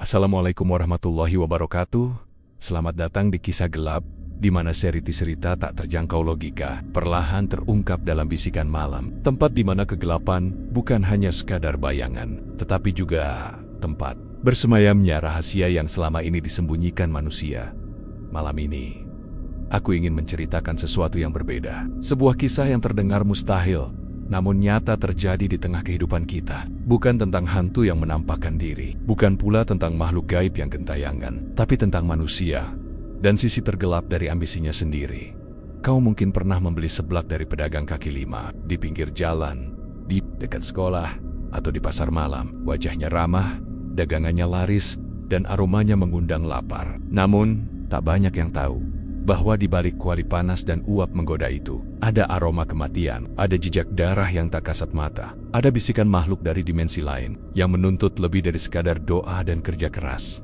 Assalamualaikum warahmatullahi wabarakatuh. Selamat datang di Kisah Gelap, di mana cerita tak terjangkau logika perlahan terungkap dalam bisikan malam. Tempat di mana kegelapan bukan hanya sekadar bayangan, tetapi juga tempat bersemayamnya rahasia yang selama ini disembunyikan manusia. Malam ini, aku ingin menceritakan sesuatu yang berbeda. Sebuah kisah yang terdengar mustahil, namun nyata terjadi di tengah kehidupan kita. Bukan tentang hantu yang menampakkan diri, bukan pula tentang makhluk gaib yang gentayangan, tapi tentang manusia dan sisi tergelap dari ambisinya sendiri. Kau mungkin pernah membeli seblak dari pedagang kaki lima di pinggir jalan, di dekat sekolah, atau di pasar malam. Wajahnya ramah, dagangannya laris, dan aromanya mengundang lapar. Namun, tak banyak yang tahu bahwa di balik kuali panas dan uap menggoda itu, ada aroma kematian, ada jejak darah yang tak kasat mata, ada bisikan makhluk dari dimensi lain yang menuntut lebih dari sekadar doa dan kerja keras.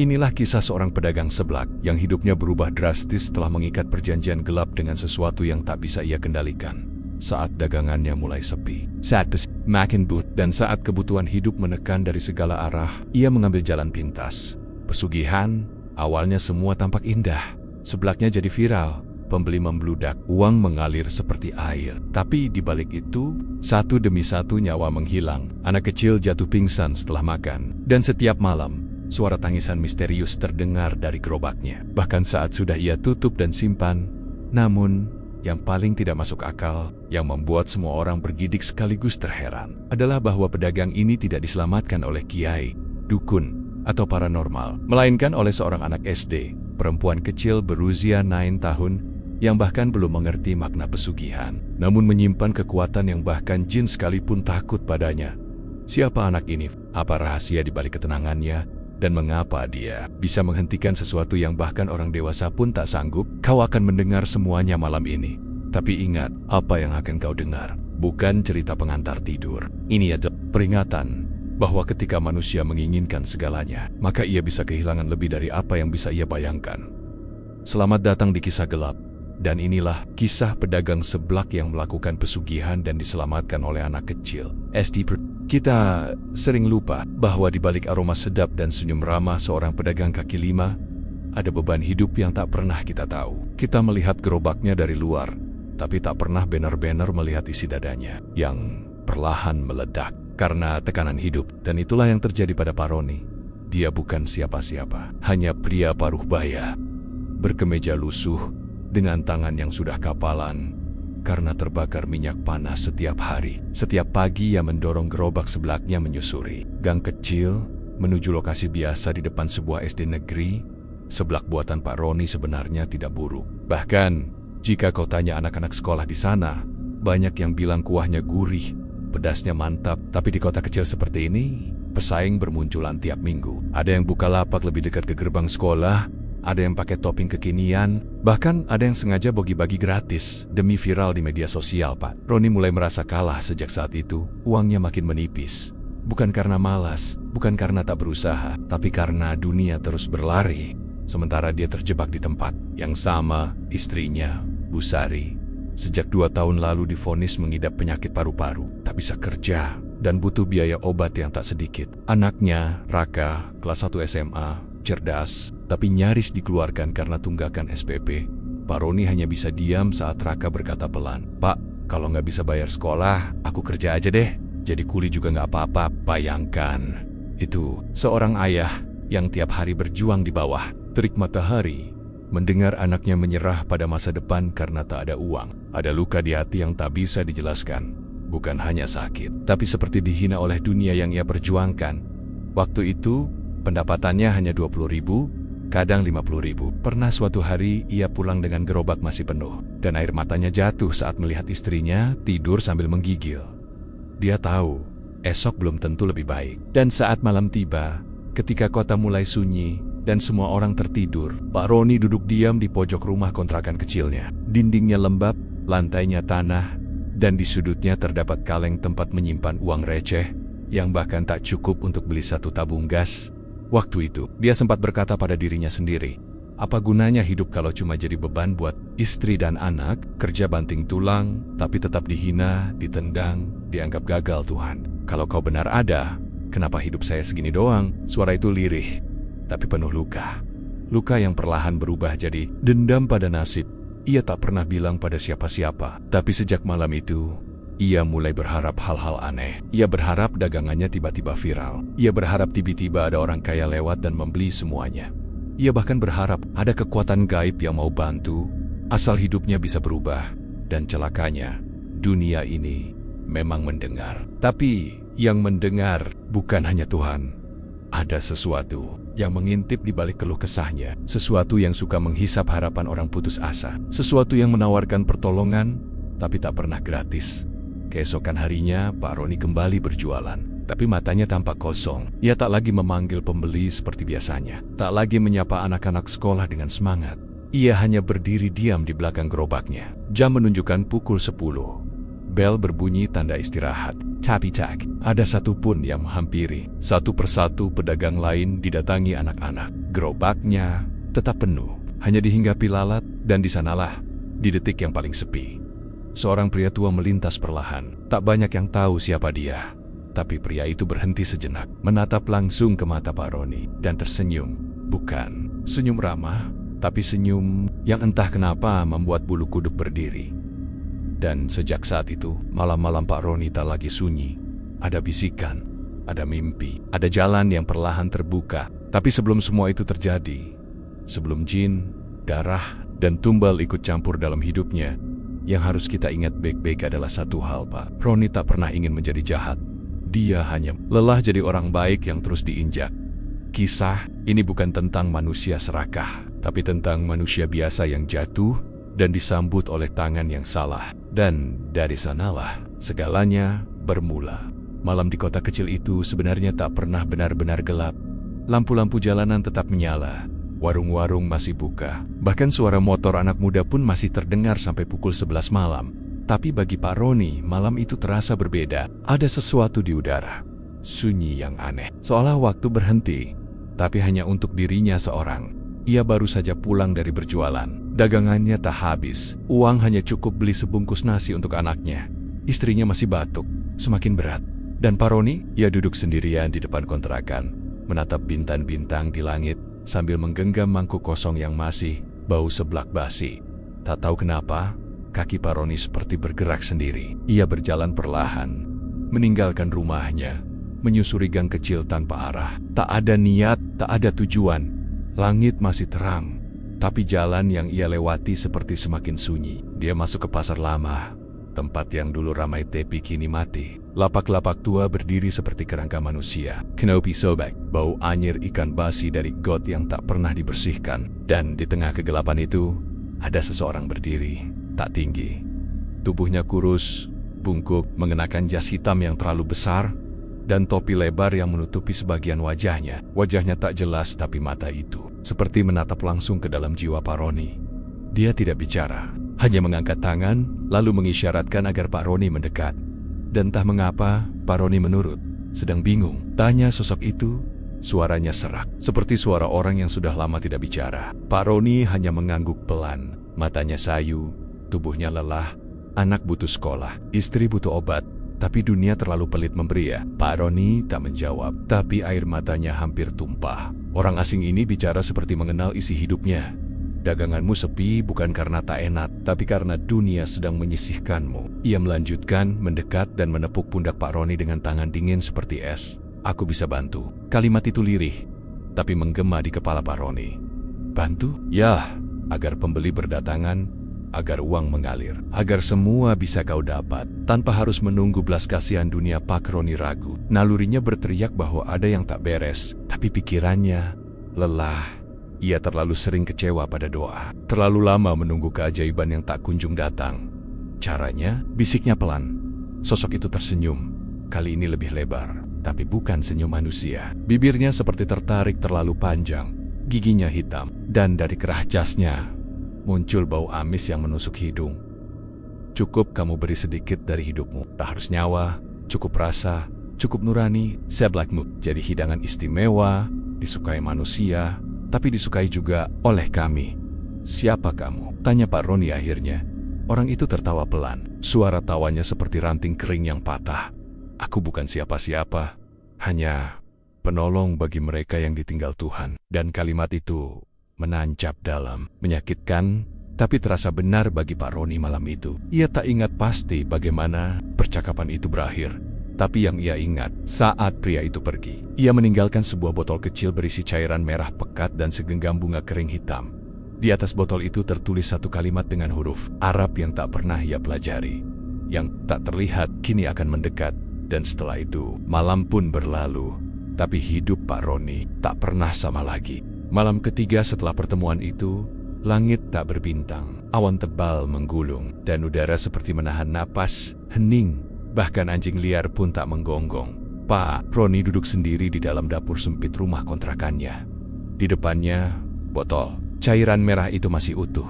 Inilah kisah seorang pedagang seblak yang hidupnya berubah drastis setelah mengikat perjanjian gelap dengan sesuatu yang tak bisa ia kendalikan. Saat dagangannya mulai sepi, saat makin but, dan saat kebutuhan hidup menekan dari segala arah, ia mengambil jalan pintas. Pesugihan, awalnya semua tampak indah. Seblaknya jadi viral, pembeli membludak, uang mengalir seperti air. Tapi di balik itu, satu demi satu nyawa menghilang. Anak kecil jatuh pingsan setelah makan. Dan setiap malam, suara tangisan misterius terdengar dari gerobaknya. Bahkan saat sudah ia tutup dan simpan. Namun, yang paling tidak masuk akal, yang membuat semua orang bergidik sekaligus terheran, adalah bahwa pedagang ini tidak diselamatkan oleh kiai, dukun, atau paranormal, melainkan oleh seorang anak SD. Perempuan kecil berusia 9 tahun yang bahkan belum mengerti makna pesugihan, namun menyimpan kekuatan yang bahkan jin sekalipun takut padanya. Siapa anak ini? Apa rahasia di balik ketenangannya? Dan mengapa dia bisa menghentikan sesuatu yang bahkan orang dewasa pun tak sanggup? Kau akan mendengar semuanya malam ini. Tapi ingat, apa yang akan kau dengar bukan cerita pengantar tidur. Ini adalah peringatan bahwa ketika manusia menginginkan segalanya, maka ia bisa kehilangan lebih dari apa yang bisa ia bayangkan. Selamat datang di Kisah Gelap, dan inilah kisah pedagang seblak yang melakukan pesugihan dan diselamatkan oleh anak kecil. Kita sering lupa bahwa di balik aroma sedap dan senyum ramah seorang pedagang kaki lima, ada beban hidup yang tak pernah kita tahu. Kita melihat gerobaknya dari luar, tapi tak pernah benar-benar melihat isi dadanya yang perlahan meledak karena tekanan hidup. Dan itulah yang terjadi pada Pak Roni. Dia bukan siapa-siapa, hanya pria paruh baya, berkemeja lusuh, dengan tangan yang sudah kapalan karena terbakar minyak panas setiap hari. Setiap pagi ia mendorong gerobak seblaknya menyusuri gang kecil menuju lokasi biasa di depan sebuah SD negeri. Seblak buatan Pak Roni sebenarnya tidak buruk. Bahkan, jika kau tanya anak-anak sekolah di sana, banyak yang bilang kuahnya gurih, pedasnya mantap. Tapi di kota kecil seperti ini, pesaing bermunculan tiap minggu. Ada yang buka lapak lebih dekat ke gerbang sekolah, ada yang pakai topping kekinian, bahkan ada yang sengaja bagi-bagi gratis demi viral di media sosial. Pak Roni mulai merasa kalah sejak saat itu. Uangnya makin menipis. Bukan karena malas, bukan karena tak berusaha, tapi karena dunia terus berlari. Sementara dia terjebak di tempat yang sama. Istrinya, Bu Sari, sejak 2 tahun lalu divonis mengidap penyakit paru-paru, tak bisa kerja, dan butuh biaya obat yang tak sedikit. Anaknya, Raka, kelas 1 SMA, cerdas, tapi nyaris dikeluarkan karena tunggakan SPP. Pak Roni hanya bisa diam saat Raka berkata pelan, "Pak, kalau nggak bisa bayar sekolah, aku kerja aja deh. Jadi kuli juga nggak apa-apa." Bayangkan, itu seorang ayah yang tiap hari berjuang di bawah terik matahari, mendengar anaknya menyerah pada masa depan karena tak ada uang. Ada luka di hati yang tak bisa dijelaskan. Bukan hanya sakit, tapi seperti dihina oleh dunia yang ia perjuangkan. Waktu itu, pendapatannya hanya 20.000, kadang 50.000. Pernah suatu hari ia pulang dengan gerobak masih penuh, dan air matanya jatuh saat melihat istrinya tidur sambil menggigil. Dia tahu, esok belum tentu lebih baik. Dan saat malam tiba, ketika kota mulai sunyi dan semua orang tertidur, Pak Roni duduk diam di pojok rumah kontrakan kecilnya. Dindingnya lembab, lantainya tanah, dan di sudutnya terdapat kaleng tempat menyimpan uang receh yang bahkan tak cukup untuk beli 1 tabung gas. Waktu itu, dia sempat berkata pada dirinya sendiri, apa gunanya hidup kalau cuma jadi beban buat istri dan anak, kerja banting tulang, tapi tetap dihina, ditendang, dianggap gagal Tuhan. Kalau kau benar ada, Kenapa hidup saya segini doang? Suara itu lirih, tapi penuh luka. Luka yang perlahan berubah jadi dendam pada nasib. Ia tak pernah bilang pada siapa-siapa. Tapi sejak malam itu, ia mulai berharap hal-hal aneh. Ia berharap dagangannya tiba-tiba viral. Ia berharap tiba-tiba ada orang kaya lewat dan membeli semuanya. Ia bahkan berharap ada kekuatan gaib yang mau bantu, asal hidupnya bisa berubah. Dan celakanya, dunia ini memang mendengar. Tapi yang mendengar bukan hanya Tuhan. Ada sesuatu yang mengintip di balik keluh kesahnya. Sesuatu yang suka menghisap harapan orang putus asa. Sesuatu yang menawarkan pertolongan, tapi tak pernah gratis. Keesokan harinya, Pak Roni kembali berjualan. Tapi matanya tampak kosong. Ia tak lagi memanggil pembeli seperti biasanya. Tak lagi menyapa anak-anak sekolah dengan semangat. Ia hanya berdiri diam di belakang gerobaknya. Jam menunjukkan pukul 10. Bel berbunyi tanda istirahat. Tapi tak ada satupun yang menghampiri. Satu persatu pedagang lain didatangi anak-anak. Gerobaknya tetap penuh. Hanya dihinggapi lalat, dan di sanalah, di detik yang paling sepi, seorang pria tua melintas perlahan. Tak banyak yang tahu siapa dia. Tapi pria itu berhenti sejenak, menatap langsung ke mata Pak Roni, dan tersenyum. Bukan senyum ramah, tapi senyum yang entah kenapa membuat bulu kuduk berdiri. Dan sejak saat itu, malam-malam Pak Roni tak lagi sunyi. Ada bisikan, ada mimpi, ada jalan yang perlahan terbuka. Tapi sebelum semua itu terjadi, sebelum jin, darah, dan tumbal ikut campur dalam hidupnya, yang harus kita ingat baik-baik adalah satu hal, Pak. Roni tak pernah ingin menjadi jahat. Dia hanya lelah jadi orang baik yang terus diinjak. Kisah ini bukan tentang manusia serakah, tapi tentang manusia biasa yang jatuh dan disambut oleh tangan yang salah. Dan dari sanalah segalanya bermula. Malam di kota kecil itu sebenarnya tak pernah benar-benar gelap. Lampu-lampu jalanan tetap menyala. Warung-warung masih buka. Bahkan suara motor anak muda pun masih terdengar sampai pukul 11 malam. Tapi bagi Pak Roni, malam itu terasa berbeda. Ada sesuatu di udara. Sunyi yang aneh. Seolah waktu berhenti. Tapi hanya untuk dirinya seorang. Ia baru saja pulang dari berjualan. Dagangannya tak habis. Uang hanya cukup beli sebungkus nasi untuk anaknya. Istrinya masih batuk, semakin berat. Dan Pak Roni, ia duduk sendirian di depan kontrakan, menatap bintang-bintang di langit, sambil menggenggam mangkuk kosong yang masih bau seblak basi. Tak tahu kenapa, kaki Pak Roni seperti bergerak sendiri. Ia berjalan perlahan, meninggalkan rumahnya, menyusuri gang kecil tanpa arah. Tak ada niat, tak ada tujuan. Langit masih terang, tapi jalan yang ia lewati seperti semakin sunyi. Dia masuk ke pasar lama, tempat yang dulu ramai tapi kini mati. Lapak-lapak tua berdiri seperti kerangka manusia. Kenopi sobek, bau anyir ikan basi dari got yang tak pernah dibersihkan. Dan di tengah kegelapan itu, ada seseorang berdiri, tak tinggi. Tubuhnya kurus, bungkuk, mengenakan jas hitam yang terlalu besar, dan topi lebar yang menutupi sebagian wajahnya. Wajahnya tak jelas, tapi mata itu seperti menatap langsung ke dalam jiwa Pak Roni. Dia tidak bicara, hanya mengangkat tangan, lalu mengisyaratkan agar Pak Roni mendekat. Dan entah mengapa, Pak Roni menurut, sedang bingung. Tanya sosok itu, suaranya serak, seperti suara orang yang sudah lama tidak bicara. Pak Roni hanya mengangguk pelan, matanya sayu, tubuhnya lelah. Anak butuh sekolah, istri butuh obat, tapi dunia terlalu pelit memberi ya. Pak Roni tak menjawab, tapi air matanya hampir tumpah. Orang asing ini bicara seperti mengenal isi hidupnya. Daganganmu sepi bukan karena tak enak, tapi karena dunia sedang menyisihkanmu. Ia melanjutkan, mendekat dan menepuk pundak Pak Roni dengan tangan dingin seperti es. Aku bisa bantu. Kalimat itu lirih, tapi menggema di kepala Pak Roni. Bantu? Ya, agar pembeli berdatangan, agar uang mengalir, agar semua bisa kau dapat, tanpa harus menunggu belas kasihan dunia. Pak Roni ragu. Nalurinya berteriak bahwa ada yang tak beres, tapi pikirannya lelah. Ia terlalu sering kecewa pada doa, terlalu lama menunggu keajaiban yang tak kunjung datang. Caranya, bisiknya pelan. Sosok itu tersenyum, kali ini lebih lebar, tapi bukan senyum manusia. Bibirnya seperti tertarik terlalu panjang, giginya hitam, dan dari kerah jasnya muncul bau amis yang menusuk hidung. Cukup kamu beri sedikit dari hidupmu. Tak harus nyawa, cukup rasa, cukup nurani. Seblakmu jadi hidangan istimewa, disukai manusia, tapi disukai juga oleh kami. Siapa kamu? Tanya Pak Roni akhirnya. Orang itu tertawa pelan. Suara tawanya seperti ranting kering yang patah. Aku bukan siapa-siapa, hanya penolong bagi mereka yang ditinggal Tuhan. Dan kalimat itu menancap dalam, menyakitkan, tapi terasa benar bagi Pak Roni malam itu. Ia tak ingat pasti bagaimana percakapan itu berakhir. Tapi yang ia ingat saat pria itu pergi, ia meninggalkan sebuah botol kecil berisi cairan merah pekat dan segenggam bunga kering hitam. Di atas botol itu tertulis satu kalimat dengan huruf Arab yang tak pernah ia pelajari, yang tak terlihat kini akan mendekat. Dan setelah itu, malam pun berlalu, tapi hidup Pak Roni tak pernah sama lagi. Malam ketiga setelah pertemuan itu, langit tak berbintang, awan tebal menggulung, dan udara seperti menahan napas, hening. Bahkan anjing liar pun tak menggonggong. Pak Roni duduk sendiri di dalam dapur sempit rumah kontrakannya. Di depannya, botol cairan merah itu masih utuh.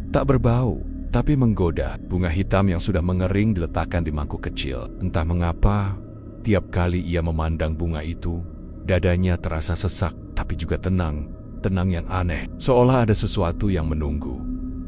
Tak berbau, tapi menggoda. Bunga hitam yang sudah mengering diletakkan di mangkuk kecil. Entah mengapa, tiap kali ia memandang bunga itu, dadanya terasa sesak, tapi juga tenang. Tenang yang aneh, seolah ada sesuatu yang menunggu.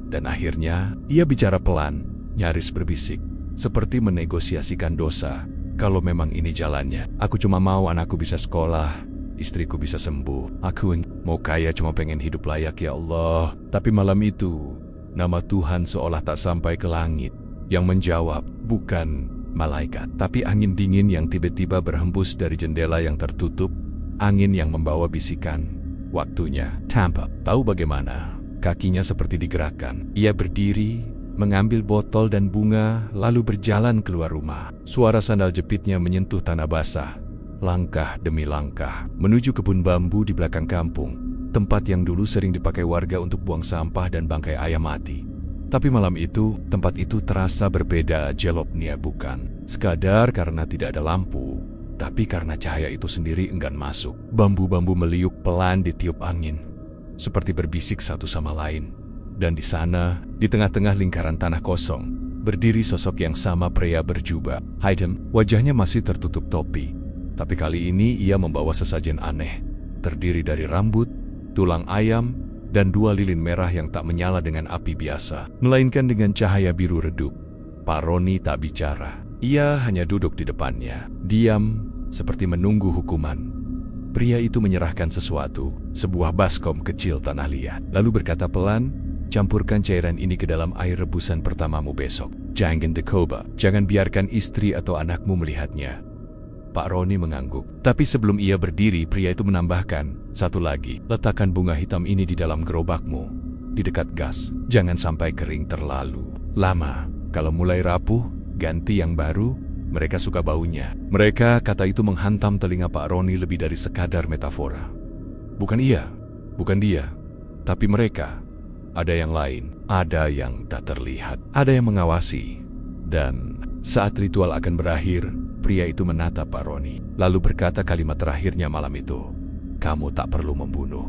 Dan akhirnya, ia bicara pelan, nyaris berbisik. Seperti menegosiasikan dosa. Kalau memang ini jalannya, aku cuma mau anakku bisa sekolah, istriku bisa sembuh. Aku mau kaya cuma pengen hidup layak ya Allah. Tapi malam itu, nama Tuhan seolah tak sampai ke langit. Yang menjawab bukan malaikat, tapi angin dingin yang tiba-tiba berhembus dari jendela yang tertutup. Angin yang membawa bisikan, waktunya. Tampak, tahu bagaimana? Kakinya seperti digerakkan. Ia berdiri, mengambil botol dan bunga, lalu berjalan keluar rumah. Suara sandal jepitnya menyentuh tanah basah. Langkah demi langkah, menuju kebun bambu di belakang kampung, tempat yang dulu sering dipakai warga untuk buang sampah dan bangkai ayam mati. Tapi malam itu, tempat itu terasa berbeda. Jelopnya bukan sekadar karena tidak ada lampu, tapi karena cahaya itu sendiri enggan masuk. Bambu-bambu meliuk pelan ditiup angin, seperti berbisik satu sama lain. Dan di sana, di tengah-tengah lingkaran tanah kosong, berdiri sosok yang sama, pria berjubah hitam. Wajahnya masih tertutup topi, tapi kali ini ia membawa sesajen aneh, terdiri dari rambut, tulang ayam, dan dua lilin merah yang tak menyala dengan api biasa, melainkan dengan cahaya biru redup. Pak Roni tak bicara. Ia hanya duduk di depannya, diam, seperti menunggu hukuman. Pria itu menyerahkan sesuatu, sebuah baskom kecil tanah liat, lalu berkata pelan, campurkan cairan ini ke dalam air rebusan pertamamu besok. Jangan dicoba, jangan biarkan istri atau anakmu melihatnya. Pak Roni mengangguk. Tapi sebelum ia berdiri, pria itu menambahkan, satu lagi, letakkan bunga hitam ini di dalam gerobakmu, di dekat gas. Jangan sampai kering terlalu lama. Kalau mulai rapuh, ganti yang baru. Mereka suka baunya. Mereka, kata itu menghantam telinga Pak Roni lebih dari sekadar metafora. Bukan ia, bukan dia, tapi mereka. Ada yang lain, ada yang tak terlihat, ada yang mengawasi. Dan saat ritual akan berakhir, pria itu menatap Pak Roni, lalu berkata kalimat terakhirnya malam itu. Kamu tak perlu membunuh.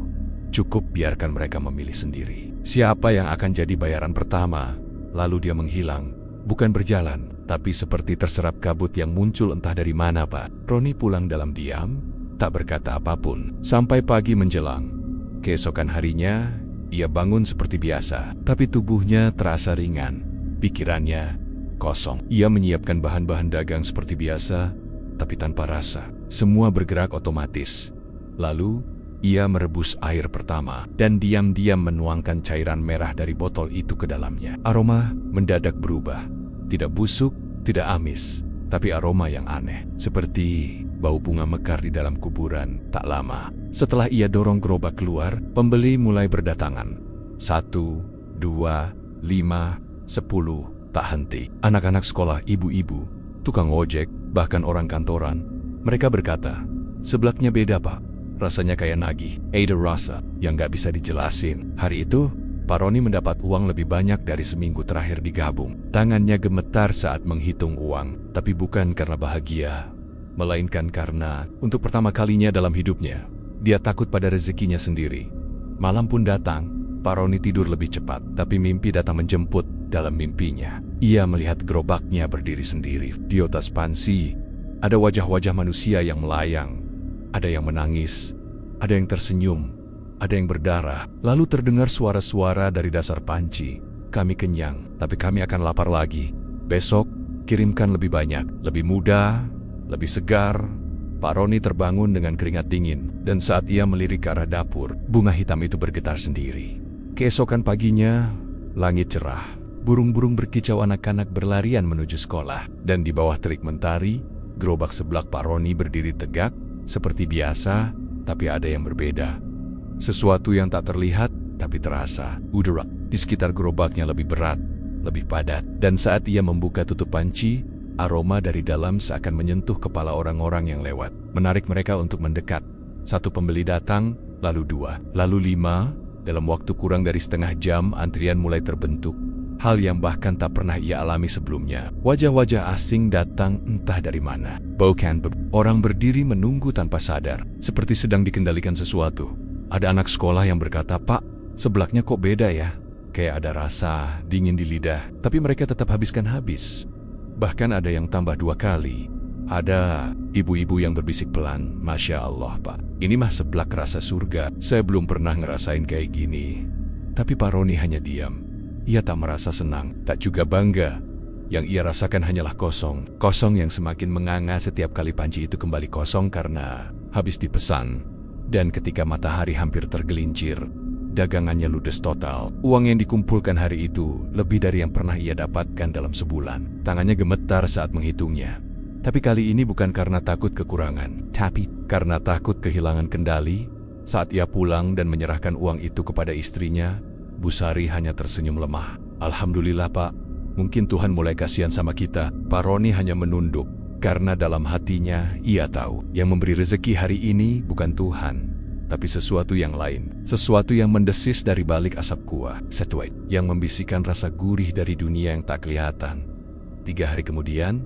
Cukup biarkan mereka memilih sendiri siapa yang akan jadi bayaran pertama. Lalu dia menghilang, bukan berjalan, tapi seperti terserap kabut yang muncul entah dari mana. Pak Roni pulang dalam diam, tak berkata apapun, sampai pagi menjelang. Keesokan harinya, ia bangun seperti biasa, tapi tubuhnya terasa ringan, pikirannya kosong. Ia menyiapkan bahan-bahan dagang seperti biasa, tapi tanpa rasa. Semua bergerak otomatis. Lalu, ia merebus air pertama, dan diam-diam menuangkan cairan merah dari botol itu ke dalamnya. Aroma mendadak berubah. Tidak busuk, tidak amis, tapi aroma yang aneh, seperti bau bunga mekar di dalam kuburan. Tak lama setelah ia dorong gerobak keluar, pembeli mulai berdatangan. 1, 2, 5, 10, tak henti. Anak-anak sekolah, ibu-ibu, tukang ojek, bahkan orang kantoran. Mereka berkata, seblaknya beda pak, rasanya kayak nagih. Ada rasa yang gak bisa dijelasin. Hari itu, Pak Roni mendapat uang lebih banyak dari seminggu terakhir digabung. Tangannya gemetar saat menghitung uang, tapi bukan karena bahagia, melainkan karena untuk pertama kalinya dalam hidupnya, dia takut pada rezekinya sendiri. Malam pun datang, Pak Roni tidur lebih cepat, tapi mimpi datang menjemput. Dalam mimpinya, ia melihat gerobaknya berdiri sendiri. Di atas pansi, ada wajah-wajah manusia yang melayang. Ada yang menangis, ada yang tersenyum, ada yang berdarah. Lalu terdengar suara-suara dari dasar panci. Kami kenyang, tapi kami akan lapar lagi. Besok, kirimkan lebih banyak, lebih muda, lebih segar, Pak Roni terbangun dengan keringat dingin, dan saat ia melirik ke arah dapur, bunga hitam itu bergetar sendiri. Keesokan paginya, langit cerah. Burung-burung berkicau, anak-anak berlarian menuju sekolah. Dan di bawah terik mentari, gerobak seblak Pak Roni berdiri tegak, seperti biasa, tapi ada yang berbeda. Sesuatu yang tak terlihat, tapi terasa. Udara di sekitar gerobaknya lebih berat, lebih padat. Dan saat ia membuka tutup panci, aroma dari dalam seakan menyentuh kepala orang-orang yang lewat, menarik mereka untuk mendekat. Satu pembeli datang, lalu dua, lalu lima. Dalam waktu kurang dari setengah jam, antrian mulai terbentuk. Hal yang bahkan tak pernah ia alami sebelumnya. Wajah-wajah asing datang entah dari mana. Bahkan orang berdiri menunggu tanpa sadar, seperti sedang dikendalikan sesuatu. Ada anak sekolah yang berkata, "Pak, seblaknya kok beda ya? Kayak ada rasa dingin di lidah." Tapi mereka tetap habiskan habis. Bahkan ada yang tambah 2 kali. Ada ibu-ibu yang berbisik pelan, "Masya Allah, Pak, ini mah seblak rasa surga. Saya belum pernah ngerasain kayak gini." Tapi Pak Roni hanya diam. Ia tak merasa senang, tak juga bangga. Yang ia rasakan hanyalah kosong. Kosong yang semakin menganga setiap kali panci itu kembali kosong karena habis dipesan. Dan ketika matahari hampir tergelincir, dagangannya ludes total. Uang yang dikumpulkan hari itu lebih dari yang pernah ia dapatkan dalam sebulan. Tangannya gemetar saat menghitungnya. Tapi kali ini bukan karena takut kekurangan, tapi karena takut kehilangan kendali. Saat ia pulang dan menyerahkan uang itu kepada istrinya, Bu Sari hanya tersenyum lemah. "Alhamdulillah, Pak. Mungkin Tuhan mulai kasihan sama kita." Pak Roni hanya menunduk, karena dalam hatinya ia tahu yang memberi rezeki hari ini bukan Tuhan, tapi sesuatu yang lain. Sesuatu yang mendesis dari balik asap kuah, sesuatu yang membisikkan rasa gurih dari dunia yang tak kelihatan. 3 hari kemudian,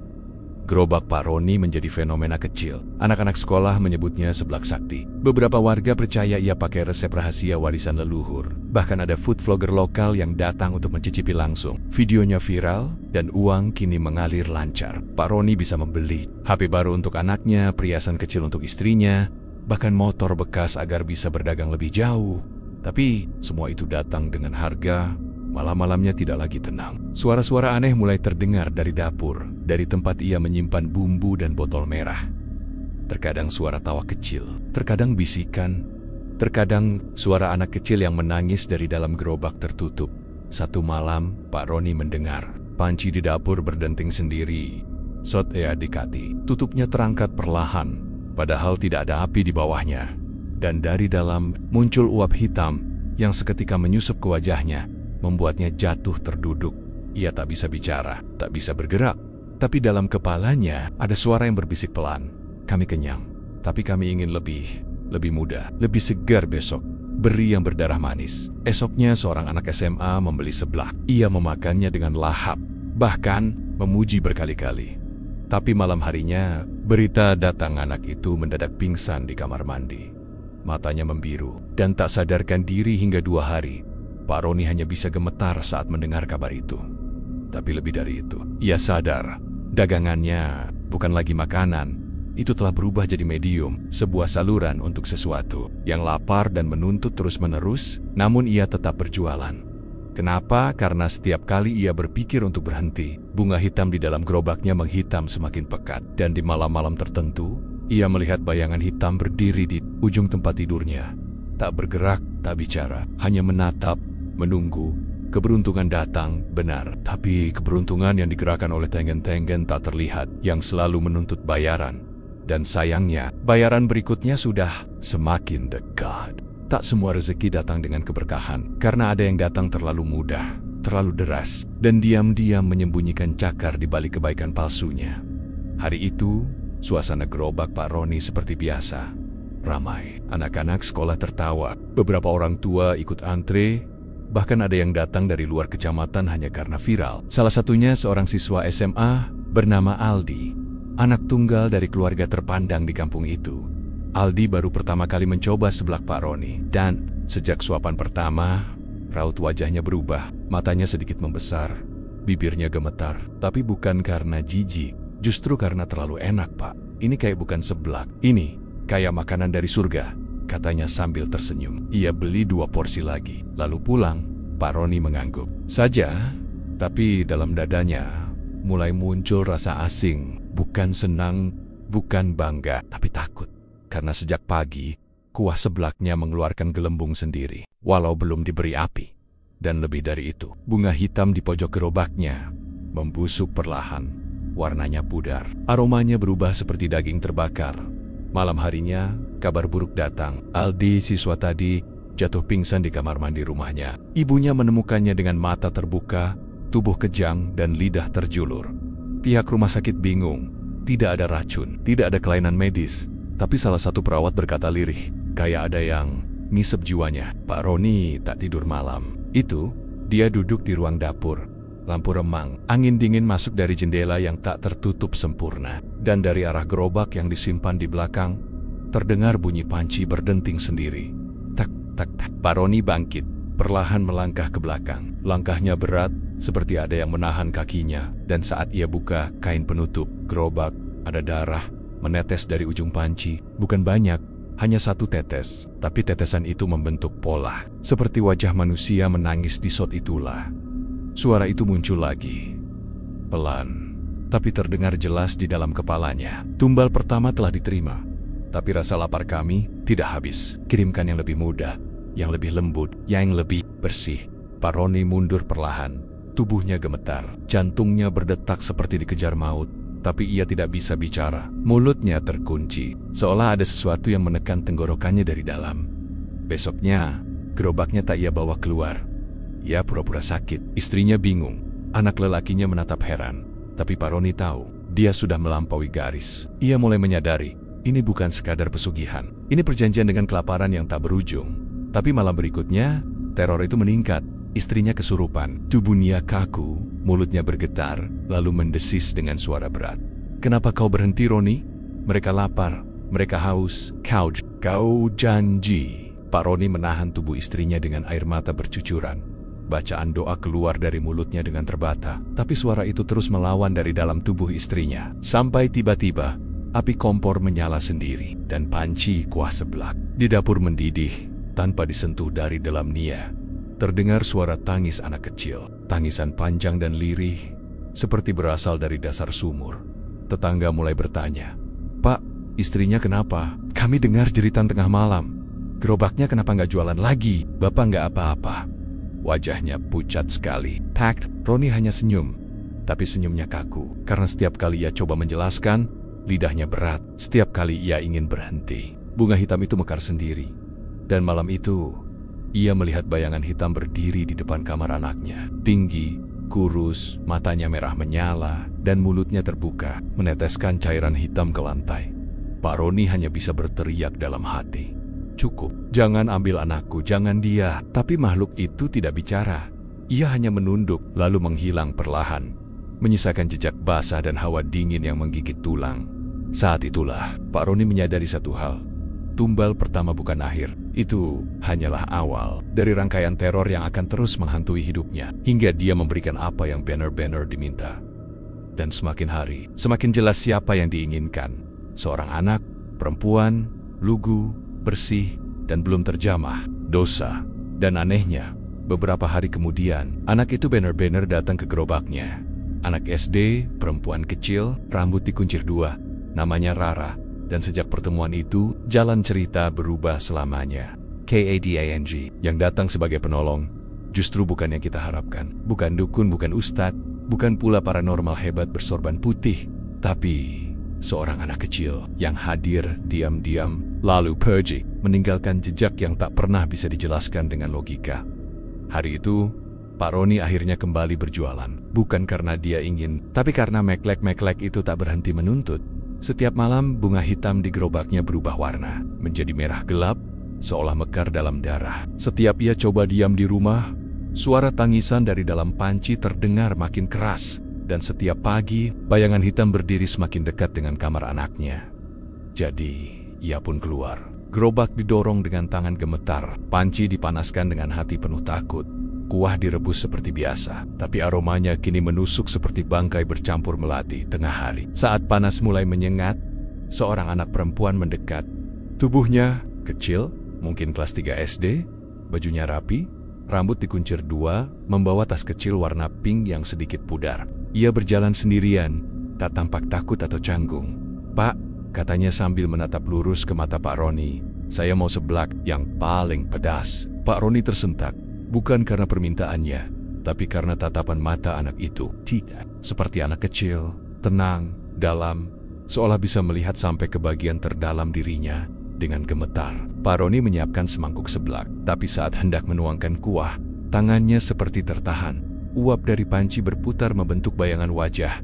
gerobak Pak Roni menjadi fenomena kecil. Anak-anak sekolah menyebutnya seblak sakti. Beberapa warga percaya ia pakai resep rahasia warisan leluhur. Bahkan ada food vlogger lokal yang datang untuk mencicipi langsung. Videonya viral dan uang kini mengalir lancar. Pak Roni bisa membeli HP baru untuk anaknya, perhiasan kecil untuk istrinya, bahkan motor bekas agar bisa berdagang lebih jauh. Tapi semua itu datang dengan harga. Malam-malamnya tidak lagi tenang. Suara-suara aneh mulai terdengar dari dapur, dari tempat ia menyimpan bumbu dan botol merah. Terkadang suara tawa kecil, terkadang bisikan, terkadang suara anak kecil yang menangis dari dalam gerobak tertutup. Satu malam, Pak Roni mendengar panci di dapur berdenting sendiri. Sot dekati. Tutupnya terangkat perlahan, padahal tidak ada api di bawahnya. Dan dari dalam muncul uap hitam yang seketika menyusup ke wajahnya, membuatnya jatuh terduduk. Ia tak bisa bicara, tak bisa bergerak. Tapi dalam kepalanya ada suara yang berbisik pelan. "Kami kenyang, tapi kami ingin lebih muda, lebih segar besok. Beri yang berdarah manis." Esoknya seorang anak SMA membeli seblak. Ia memakannya dengan lahap, bahkan memuji berkali-kali. Tapi malam harinya, berita datang anak itu mendadak pingsan di kamar mandi. Matanya membiru dan tak sadarkan diri hingga 2 hari. Pak Roni hanya bisa gemetar saat mendengar kabar itu. Tapi lebih dari itu, ia sadar dagangannya bukan lagi makanan. Itu telah berubah jadi medium, sebuah saluran untuk sesuatu yang lapar dan menuntut terus-menerus, namun ia tetap berjualan. Kenapa? Karena setiap kali ia berpikir untuk berhenti, bunga hitam di dalam gerobaknya menghitam semakin pekat. Dan di malam-malam tertentu, ia melihat bayangan hitam berdiri di ujung tempat tidurnya. Tak bergerak, tak bicara, hanya menatap, menunggu. Keberuntungan datang, benar. Tapi keberuntungan yang digerakkan oleh tenggen-tenggen tak terlihat, yang selalu menuntut bayaran. Dan sayangnya, bayaran berikutnya sudah semakin dekat. Tak semua rezeki datang dengan keberkahan, karena ada yang datang terlalu mudah, terlalu deras, dan diam-diam menyembunyikan cakar di balik kebaikan palsunya. Hari itu, suasana gerobak Pak Roni seperti biasa. Ramai, anak-anak sekolah tertawa, beberapa orang tua ikut antre, bahkan ada yang datang dari luar kecamatan hanya karena viral. Salah satunya seorang siswa SMA bernama Aldi, anak tunggal dari keluarga terpandang di kampung itu. Aldi baru pertama kali mencoba seblak Pak Roni, dan sejak suapan pertama, raut wajahnya berubah, matanya sedikit membesar, bibirnya gemetar. Tapi bukan karena jijik, justru karena terlalu enak, Pak. Ini kayak bukan seblak, ini kayak makanan dari surga, katanya sambil tersenyum. Ia beli 2 porsi lagi, lalu pulang. Pak Roni mengangguk saja, tapi dalam dadanya mulai muncul rasa asing, bukan senang, Bukan bangga, tapi takut. Karena sejak pagi, kuah seblaknya mengeluarkan gelembung sendiri, walau belum diberi api. Dan lebih dari itu, bunga hitam di pojok gerobaknya membusuk perlahan. Warnanya pudar, aromanya berubah seperti daging terbakar. Malam harinya, kabar buruk datang. Aldi, siswa tadi, jatuh pingsan di kamar mandi rumahnya. Ibunya menemukannya dengan mata terbuka, tubuh kejang, dan lidah terjulur. Pihak rumah sakit bingung. Tidak ada racun, tidak ada kelainan medis. Tapi salah satu perawat berkata lirih, kayak ada yang ngisep jiwanya. Pak Roni tak tidur malam. Itu, dia duduk di ruang dapur. Lampu remang, angin dingin masuk dari jendela yang tak tertutup sempurna. Dan dari arah gerobak yang disimpan di belakang, terdengar bunyi panci berdenting sendiri. Tak, tak, tak. Pak Roni bangkit, perlahan melangkah ke belakang. Langkahnya berat, seperti ada yang menahan kakinya. Dan saat ia buka kain penutup gerobak, ada darah menetes dari ujung panci. Bukan banyak, hanya satu tetes. Tapi tetesan itu membentuk pola. Seperti wajah manusia menangis di shot itulah. Suara itu muncul lagi. Pelan, tapi terdengar jelas di dalam kepalanya. Tumbal pertama telah diterima. Tapi rasa lapar kami tidak habis. Kirimkan yang lebih mudah, yang lebih lembut, yang lebih bersih. Pak Roni mundur perlahan. Tubuhnya gemetar. Jantungnya berdetak seperti dikejar maut. Tapi ia tidak bisa bicara. Mulutnya terkunci, seolah ada sesuatu yang menekan tenggorokannya dari dalam. Besoknya, gerobaknya tak ia bawa keluar. Ia pura-pura sakit. Istrinya bingung. Anak lelakinya menatap heran. Tapi Pak Roni tahu, dia sudah melampaui garis. Ia mulai menyadari, ini bukan sekadar pesugihan. Ini perjanjian dengan kelaparan yang tak berujung. Tapi malam berikutnya, teror itu meningkat. Istrinya kesurupan. Tubuhnya kaku, mulutnya bergetar, lalu mendesis dengan suara berat. Kenapa kau berhenti, Roni? Mereka lapar, mereka haus. Kau janji. Pak Roni menahan tubuh istrinya dengan air mata bercucuran. Bacaan doa keluar dari mulutnya dengan terbata, tapi suara itu terus melawan dari dalam tubuh istrinya. Sampai tiba-tiba, api kompor menyala sendiri, dan panci kuah seblak di dapur mendidih tanpa disentuh dari dalam Nia. Terdengar suara tangis anak kecil, tangisan panjang dan lirih, seperti berasal dari dasar sumur. Tetangga mulai bertanya, "Pak, istrinya kenapa? Kami dengar jeritan tengah malam. Gerobaknya kenapa nggak jualan lagi? Bapak nggak apa-apa?" Wajahnya pucat sekali. Roni hanya senyum, tapi senyumnya kaku. Karena setiap kali ia coba menjelaskan, lidahnya berat. Setiap kali ia ingin berhenti, bunga hitam itu mekar sendiri. Dan malam itu, ia melihat bayangan hitam berdiri di depan kamar anaknya. Tinggi, kurus, matanya merah menyala, dan mulutnya terbuka, meneteskan cairan hitam ke lantai. Pak Roni hanya bisa berteriak dalam hati, "Cukup, jangan ambil anakku, jangan dia." Tapi makhluk itu tidak bicara. Ia hanya menunduk, lalu menghilang perlahan, menyisakan jejak basah dan hawa dingin yang menggigit tulang. Saat itulah, Pak Roni menyadari satu hal. Tumbal pertama bukan akhir. Itu hanyalah awal dari rangkaian teror yang akan terus menghantui hidupnya, hingga dia memberikan apa yang benar-benar diminta. Dan semakin hari, semakin jelas siapa yang diinginkan. Seorang anak, perempuan, lugu, bersih, dan belum terjamah dosa. Dan anehnya, beberapa hari kemudian, anak itu benar-benar datang ke gerobaknya. Anak SD, perempuan kecil, rambut dikuncir dua, namanya Rara. Dan sejak pertemuan itu, jalan cerita berubah selamanya. KADANG, yang datang sebagai penolong, justru bukan yang kita harapkan. Bukan dukun, bukan ustadz, bukan pula paranormal hebat bersorban putih, tapi seorang anak kecil yang hadir diam-diam, lalu pergi, meninggalkan jejak yang tak pernah bisa dijelaskan dengan logika. Hari itu, Pak Roni akhirnya kembali berjualan. Bukan karena dia ingin, tapi karena meklek-meklek itu tak berhenti menuntut. Setiap malam, bunga hitam di gerobaknya berubah warna, menjadi merah gelap, seolah mekar dalam darah. Setiap ia coba diam di rumah, suara tangisan dari dalam panci terdengar makin keras. Dan setiap pagi, bayangan hitam berdiri semakin dekat dengan kamar anaknya. Jadi, ia pun keluar. Gerobak didorong dengan tangan gemetar, panci dipanaskan dengan hati penuh takut. Kuah direbus seperti biasa, tapi aromanya kini menusuk seperti bangkai bercampur melati tengah hari. Saat panas mulai menyengat, seorang anak perempuan mendekat. Tubuhnya kecil, mungkin kelas 3 SD, bajunya rapi, rambut dikuncir dua, membawa tas kecil warna pink yang sedikit pudar. Ia berjalan sendirian, tak tampak takut atau canggung. "Pak, katanya sambil menatap lurus ke mata Pak Roni. "Saya mau seblak yang paling pedas." Pak Roni tersentak, bukan karena permintaannya, tapi karena tatapan mata anak itu. Tidak seperti anak kecil, tenang, dalam, seolah bisa melihat sampai ke bagian terdalam dirinya. Dengan gemetar, Pak Roni menyiapkan semangkuk seblak, tapi saat hendak menuangkan kuah, tangannya seperti tertahan. Uap dari panci berputar membentuk bayangan wajah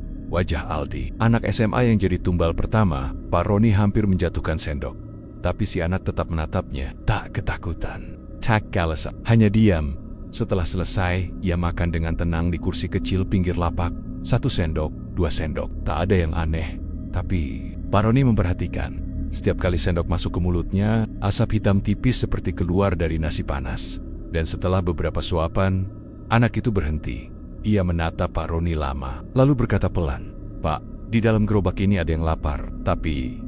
Aldi. Anak SMA yang jadi tumbal pertama. Pak Roni hampir menjatuhkan sendok, tapi si anak tetap menatapnya, tak ketakutan, tak kalesa, hanya diam. Setelah selesai, ia makan dengan tenang di kursi kecil pinggir lapak. 1 sendok, 2 sendok, tak ada yang aneh. Tapi Pak Roni memperhatikan, setiap kali sendok masuk ke mulutnya, asap hitam tipis seperti keluar dari nasi panas. Dan setelah beberapa suapan, anak itu berhenti. Ia menatap Pak Roni lama, lalu berkata pelan, "Pak, di dalam gerobak ini ada yang lapar, tapi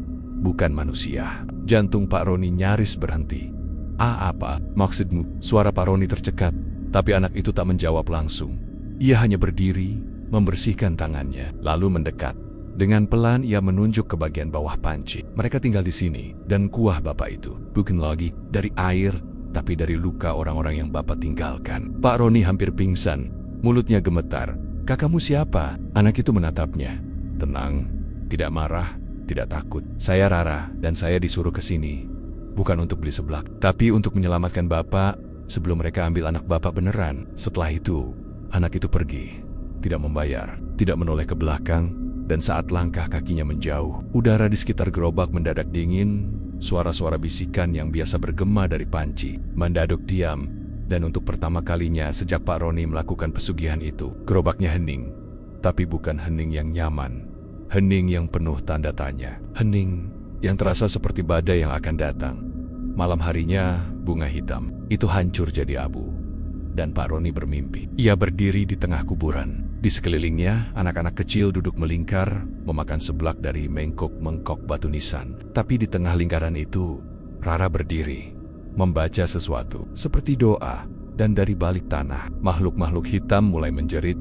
bukan manusia." Jantung Pak Roni nyaris berhenti. Apa maksudmu?" Suara Pak Roni tercekat, tapi anak itu tak menjawab langsung. Ia hanya berdiri, membersihkan tangannya, lalu mendekat. Dengan pelan ia menunjuk ke bagian bawah panci. "Mereka tinggal di sini, dan kuah Bapak itu bukan lagi dari air, tapi dari luka orang-orang yang Bapak tinggalkan." Pak Roni hampir pingsan, mulutnya gemetar. "Kakakmu siapa?" Anak itu menatapnya. "Tenang, tidak marah, tidak takut. Saya Rara, dan saya disuruh ke sini. Bukan untuk beli seblak, tapi untuk menyelamatkan Bapak sebelum mereka ambil anak Bapak beneran." Setelah itu, anak itu pergi. Tidak membayar, tidak menoleh ke belakang, dan saat langkah kakinya menjauh, udara di sekitar gerobak mendadak dingin. Suara-suara bisikan yang biasa bergema dari panci mendadak diam, dan untuk pertama kalinya sejak Pak Roni melakukan pesugihan itu, gerobaknya hening. Tapi bukan hening yang nyaman, hening yang penuh tanda tanya, hening yang terasa seperti badai yang akan datang. Malam harinya, bunga hitam itu hancur jadi abu, dan Pak Roni bermimpi. Ia berdiri di tengah kuburan. Di sekelilingnya, anak-anak kecil duduk melingkar, memakan seblak dari mangkok batu nisan. Tapi di tengah lingkaran itu, Rara berdiri, membaca sesuatu, seperti doa. Dan dari balik tanah, makhluk-makhluk hitam mulai menjerit,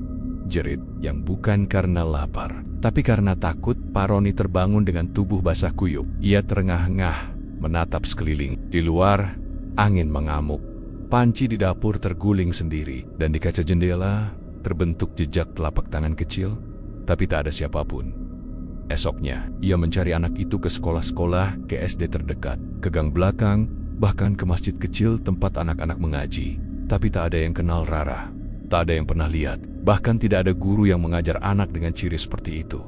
jerit yang bukan karena lapar, tapi karena takut. Pak Roni terbangun dengan tubuh basah kuyup. Ia terengah-engah, menatap sekeliling. Di luar, angin mengamuk. Panci di dapur terguling sendiri, dan di kaca jendela terbentuk jejak telapak tangan kecil, tapi tak ada siapapun. Esoknya, ia mencari anak itu ke sekolah-sekolah, ke SD terdekat, ke gang belakang, bahkan ke masjid kecil tempat anak-anak mengaji. Tapi tak ada yang kenal Rara, tak ada yang pernah lihat, bahkan tidak ada guru yang mengajar anak dengan ciri seperti itu.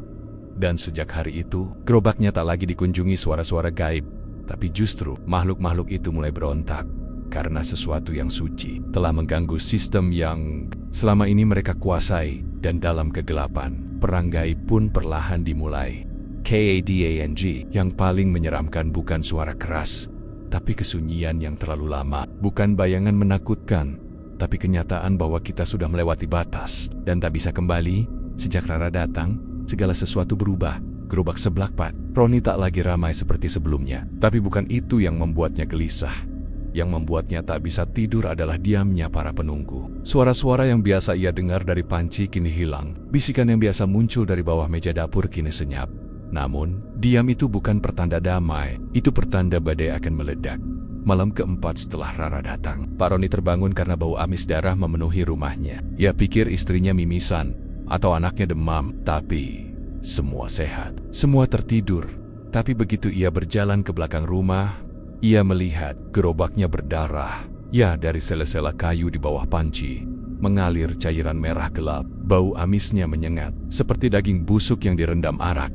Dan sejak hari itu, gerobaknya tak lagi dikunjungi suara-suara gaib, tapi justru makhluk-makhluk itu mulai berontak. Karena sesuatu yang suci telah mengganggu sistem yang selama ini mereka kuasai, dan dalam kegelapan, perang gaib pun perlahan dimulai. KADANG, yang paling menyeramkan bukan suara keras, tapi kesunyian yang terlalu lama. Bukan bayangan menakutkan, tapi kenyataan bahwa kita sudah melewati batas dan tak bisa kembali. Sejak Rara datang, segala sesuatu berubah. Gerobak seblak Pak Roni tak lagi ramai seperti sebelumnya, tapi bukan itu yang membuatnya gelisah. Yang membuatnya tak bisa tidur adalah diamnya para penunggu. Suara-suara yang biasa ia dengar dari panci kini hilang. Bisikan yang biasa muncul dari bawah meja dapur kini senyap. Namun, diam itu bukan pertanda damai, itu pertanda badai akan meledak. Malam keempat setelah Rara datang, Pak Roni terbangun karena bau amis darah memenuhi rumahnya. Ia pikir istrinya mimisan, atau anaknya demam, tapi semua sehat. Semua tertidur. Tapi begitu ia berjalan ke belakang rumah, ia melihat gerobaknya berdarah. Ya, dari sela-sela kayu di bawah panci mengalir cairan merah gelap. Bau amisnya menyengat, seperti daging busuk yang direndam arak.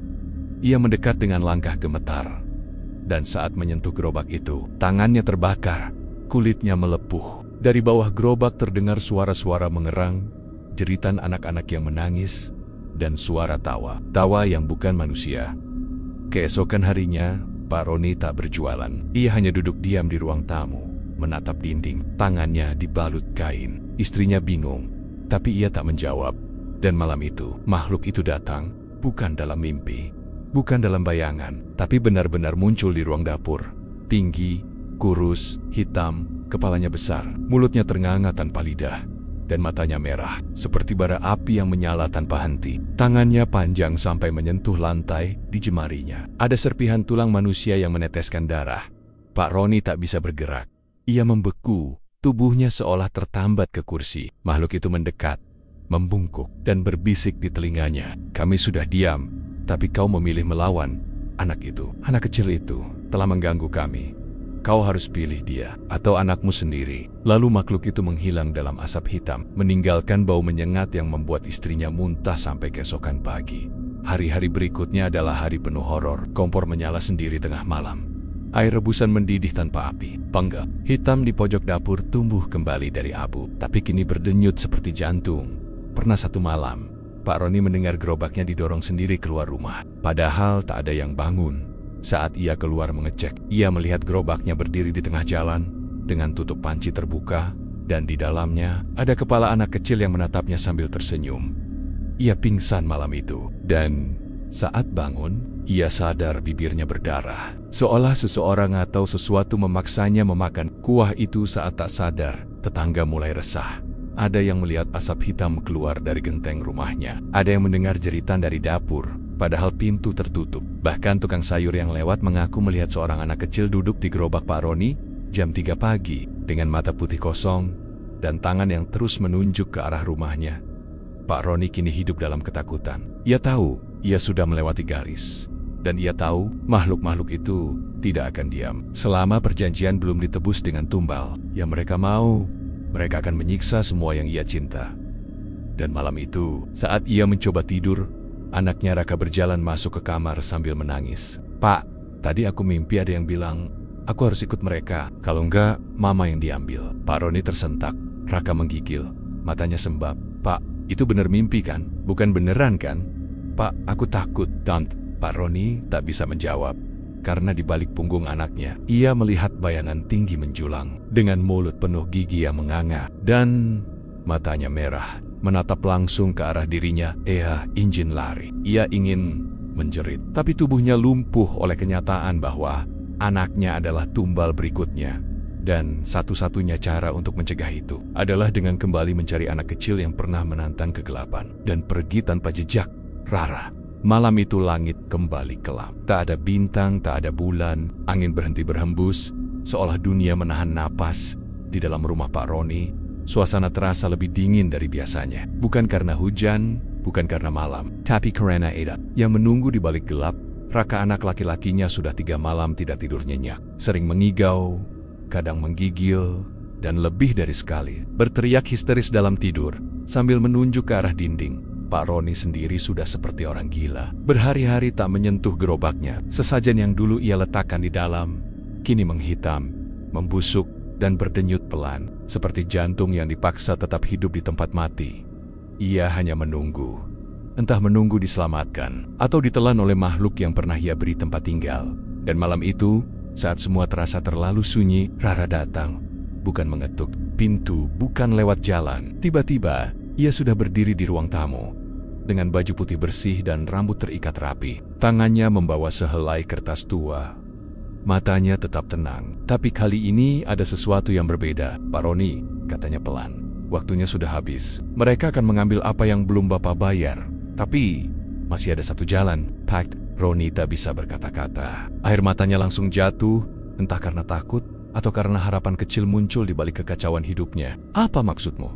Ia mendekat dengan langkah gemetar. Dan saat menyentuh gerobak itu, tangannya terbakar, kulitnya melepuh. Dari bawah gerobak terdengar suara-suara mengerang, jeritan anak-anak yang menangis, dan suara tawa. Tawa yang bukan manusia. Keesokan harinya, Pak Roni tak berjualan. Ia hanya duduk diam di ruang tamu, menatap dinding, tangannya dibalut kain. Istrinya bingung, tapi ia tak menjawab. Dan malam itu, makhluk itu datang, bukan dalam mimpi, bukan dalam bayangan, tapi benar-benar muncul di ruang dapur. Tinggi, kurus, hitam, kepalanya besar, mulutnya ternganga tanpa lidah. dan matanya merah, seperti bara api yang menyala tanpa henti. Tangannya panjang sampai menyentuh lantai di jemarinya. Ada serpihan tulang manusia yang meneteskan darah. Pak Roni tak bisa bergerak. Ia membeku, tubuhnya seolah tertambat ke kursi. Makhluk itu mendekat, membungkuk, dan berbisik di telinganya. Kami sudah diam, tapi kau memilih melawan. Anak kecil itu, telah mengganggu kami. Kau harus pilih dia, atau anakmu sendiri. Lalu makhluk itu menghilang dalam asap hitam, meninggalkan bau menyengat yang membuat istrinya muntah sampai keesokan pagi. Hari-hari berikutnya adalah hari penuh horor. Kompor menyala sendiri tengah malam. Air rebusan mendidih tanpa api. Pangga hitam di pojok dapur tumbuh kembali dari abu, tapi kini berdenyut seperti jantung. Pernah satu malam, Pak Roni mendengar gerobaknya didorong sendiri keluar rumah. Padahal tak ada yang bangun. Saat ia keluar mengecek, ia melihat gerobaknya berdiri di tengah jalan dengan tutup panci terbuka, dan di dalamnya ada kepala anak kecil yang menatapnya sambil tersenyum. Ia pingsan malam itu, dan saat bangun, ia sadar bibirnya berdarah. Seolah seseorang atau sesuatu memaksanya memakan kuah itu. Saat tak sadar, tetangga mulai resah. Ada yang melihat asap hitam keluar dari genteng rumahnya. Ada yang mendengar jeritan dari dapur, padahal pintu tertutup. Bahkan tukang sayur yang lewat mengaku melihat seorang anak kecil duduk di gerobak Pak Roni jam 3 pagi dengan mata putih kosong dan tangan yang terus menunjuk ke arah rumahnya. Pak Roni kini hidup dalam ketakutan. Ia tahu ia sudah melewati garis, dan ia tahu makhluk-makhluk itu tidak akan diam selama perjanjian belum ditebus dengan tumbal. Yang mereka mau, mereka akan menyiksa semua yang ia cinta. Dan malam itu, saat ia mencoba tidur, anaknya Raka berjalan masuk ke kamar sambil menangis. Pak, tadi aku mimpi ada yang bilang, aku harus ikut mereka. Kalau enggak, mama yang diambil. Pak Roni tersentak. Raka menggigil. Matanya sembab. Pak, itu benar mimpi kan? Bukan beneran kan? Pak, aku takut. Don't. Pak Roni tak bisa menjawab. Karena di balik punggung anaknya, ia melihat bayangan tinggi menjulang. Dengan mulut penuh gigi yang menganga. Dan matanya merah. Menatap langsung ke arah dirinya. Ingin lari. Ia ingin menjerit, tapi tubuhnya lumpuh oleh kenyataan bahwa anaknya adalah tumbal berikutnya. Dan satu-satunya cara untuk mencegah itu adalah dengan kembali mencari anak kecil yang pernah menantang kegelapan dan pergi tanpa jejak. Rara. Malam itu langit kembali gelap. Tak ada bintang, tak ada bulan. Angin berhenti berhembus, seolah dunia menahan napas. Di dalam rumah Pak Roni, suasana terasa lebih dingin dari biasanya. Bukan karena hujan, bukan karena malam, tapi karena Eda yang menunggu di balik gelap. Raka, anak laki-lakinya, sudah 3 malam tidak tidur nyenyak. Sering mengigau, kadang menggigil, dan lebih dari sekali berteriak histeris dalam tidur sambil menunjuk ke arah dinding. Pak Roni sendiri sudah seperti orang gila. Berhari-hari tak menyentuh gerobaknya. Sesajen yang dulu ia letakkan di dalam, kini menghitam, membusuk, dan berdenyut pelan, seperti jantung yang dipaksa tetap hidup di tempat mati. Ia hanya menunggu, entah menunggu diselamatkan, atau ditelan oleh makhluk yang pernah ia beri tempat tinggal. Dan malam itu, saat semua terasa terlalu sunyi, Rara datang. Bukan mengetuk pintu, bukan lewat jalan. Tiba-tiba, ia sudah berdiri di ruang tamu, dengan baju putih bersih dan rambut terikat rapi. Tangannya membawa sehelai kertas tua. Matanya tetap tenang, tapi kali ini ada sesuatu yang berbeda. Pak Roni, katanya pelan, waktunya sudah habis. Mereka akan mengambil apa yang belum Bapak bayar. Tapi masih ada satu jalan. Pak Roni tak bisa berkata-kata. Air matanya langsung jatuh, entah karena takut atau karena harapan kecil muncul di balik kekacauan hidupnya. Apa maksudmu?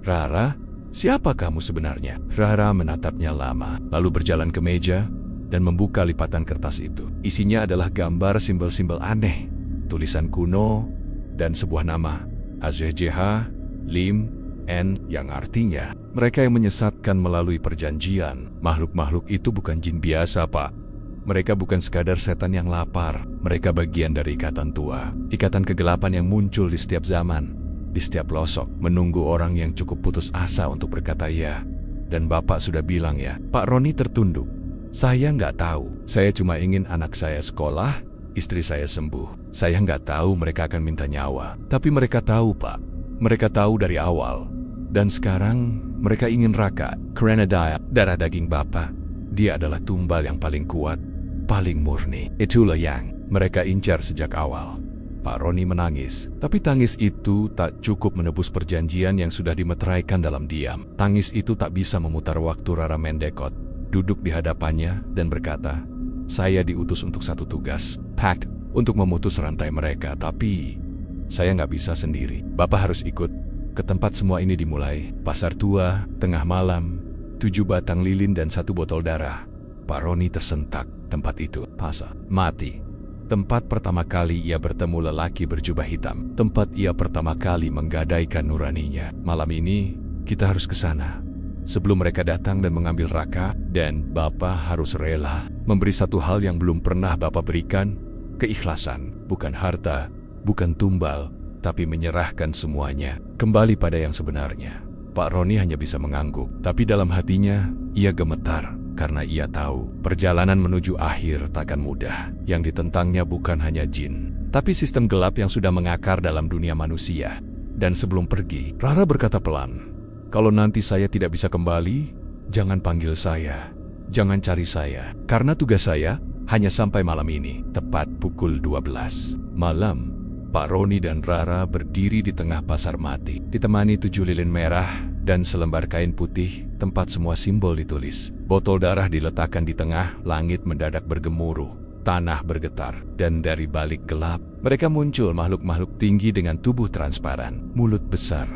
Rara, siapa kamu sebenarnya? Rara menatapnya lama, lalu berjalan ke meja dan membuka lipatan kertas itu. Isinya adalah gambar simbol-simbol aneh, tulisan kuno, dan sebuah nama, AZJH, Lim, N, yang artinya mereka yang menyesatkan melalui perjanjian. Makhluk-makhluk itu bukan jin biasa, Pak. Mereka bukan sekadar setan yang lapar. Mereka bagian dari ikatan tua, ikatan kegelapan yang muncul di setiap zaman, di setiap pelosok, menunggu orang yang cukup putus asa untuk berkata ya. Dan Bapak sudah bilang ya. Pak Roni tertunduk. Saya nggak tahu. Saya cuma ingin anak saya sekolah, istri saya sembuh. Saya nggak tahu mereka akan minta nyawa. Tapi mereka tahu, Pak. Mereka tahu dari awal. Dan sekarang mereka ingin Raka, karena darah daging Bapak. Dia adalah tumbal yang paling kuat, paling murni. Itulah yang mereka incar sejak awal. Pak Roni menangis. Tapi tangis itu tak cukup menebus perjanjian yang sudah dimeteraikan dalam diam. Tangis itu tak bisa memutar waktu. Rara mendekot, duduk di hadapannya dan berkata, "Saya diutus untuk satu tugas, Pact, untuk memutus rantai mereka, tapi saya nggak bisa sendiri. Bapak harus ikut ke tempat semua ini dimulai. Pasar tua, tengah malam, 7 batang lilin dan 1 botol darah." Pak Roni tersentak. Tempat itu, pasar mati. Tempat pertama kali ia bertemu lelaki berjubah hitam. Tempat ia pertama kali menggadaikan nuraninya. Malam ini, kita harus ke sana. Sebelum mereka datang dan mengambil Raka, dan Bapak harus rela memberi satu hal yang belum pernah Bapak berikan, keikhlasan. Bukan harta, bukan tumbal, tapi menyerahkan semuanya kembali pada yang sebenarnya. Pak Roni hanya bisa mengangguk, tapi dalam hatinya, ia gemetar. Karena ia tahu perjalanan menuju akhir takkan mudah. Yang ditentangnya bukan hanya jin, tapi sistem gelap yang sudah mengakar dalam dunia manusia. Dan sebelum pergi, Rara berkata pelan, "Kalau nanti saya tidak bisa kembali, jangan panggil saya. Jangan cari saya. Karena tugas saya hanya sampai malam ini." Tepat pukul 12 malam, Pak Roni dan Rara berdiri di tengah pasar mati. Ditemani 7 lilin merah dan selembar kain putih, tempat semua simbol ditulis. Botol darah diletakkan di tengah, langit mendadak bergemuruh, tanah bergetar, dan dari balik gelap, mereka muncul makhluk-makhluk tinggi dengan tubuh transparan, mulut besar,